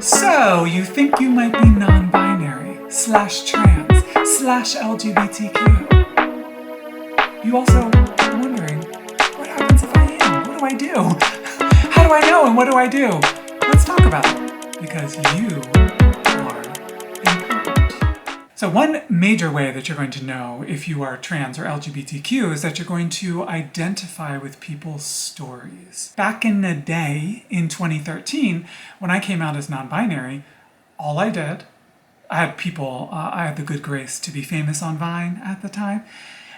So, you think you might be non-binary, / trans, / LGBTQ. You also are wondering, what happens if I am? What do I do? How do I know and what do I do? Let's talk about it, because you are important. So one major way that you're going to know if you are trans or LGBTQ is that you're going to identify with people's stories. Back in the day, in 2013, when I came out as non-binary, all I did, I had the good grace to be famous on Vine at the time,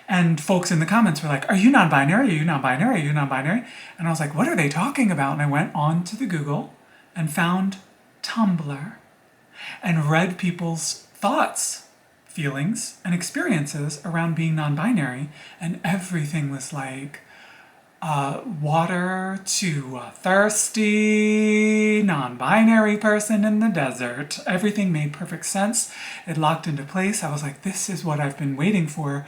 and folks in the comments were like, are you non-binary? Are you non-binary? Are you non-binary? And I was like, what are they talking about? And I went on to the Google and found Tumblr and read people's thoughts, feelings, and experiences around being non-binary, and everything was like water to a thirsty non-binary person in the desert. Everything made perfect sense. It locked into place. I was like, this is what I've been waiting for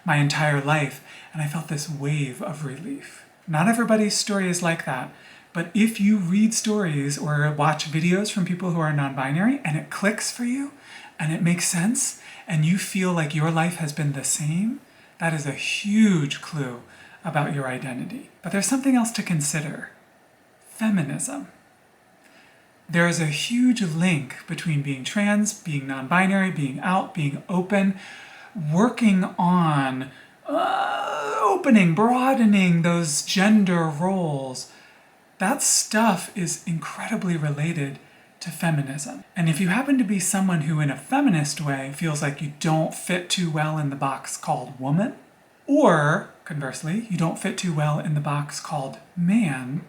my entire life. And I felt this wave of relief. Not everybody's story is like that. But if you read stories or watch videos from people who are non-binary and it clicks for you and it makes sense and you feel like your life has been the same, that is a huge clue about your identity. But there's something else to consider. Feminism. There is a huge link between being trans, being non-binary, being out, being open, working on broadening those gender roles. That stuff is incredibly related to feminism. And if you happen to be someone who in a feminist way feels like you don't fit too well in the box called woman, or conversely, you don't fit too well in the box called man,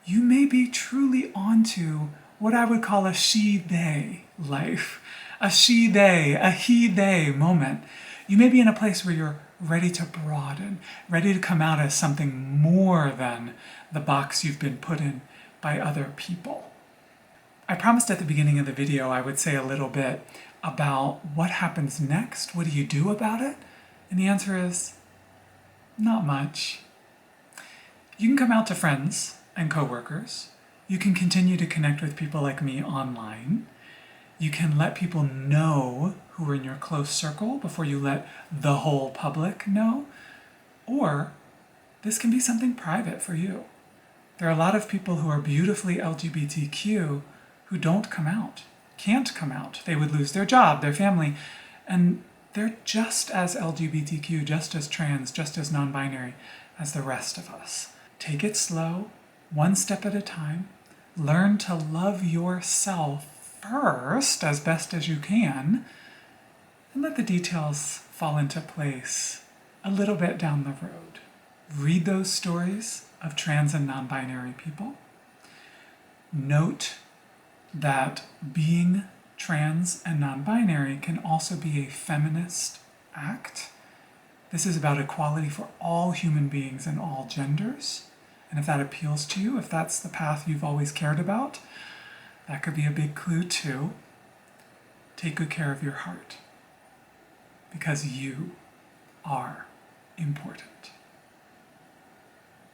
you may be truly onto what I would call a she-they life. A she-they, a he-they moment. You may be in a place where you're ready to broaden, ready to come out as something more than the box you've been put in by other people. I promised at the beginning of the video I would say a little bit about what happens next. What do you do about it? And the answer is, not much. You can come out to friends and coworkers. You can continue to connect with people like me online. You can let people know who are in your close circle before you let the whole public know. Or this can be something private for you. There are a lot of people who are beautifully LGBTQ who don't come out, can't come out. They would lose their job, their family, and they're just as LGBTQ, just as trans, just as non-binary as the rest of us. Take it slow, one step at a time. Learn to love yourself first, as best as you can, and let the details fall into place a little bit down the road. Read those stories of trans and non-binary people. Note that being trans and non-binary can also be a feminist act. This is about equality for all human beings and all genders. And if that appeals to you, if that's the path you've always cared about, that could be a big clue too. Take good care of your heart, because you are important.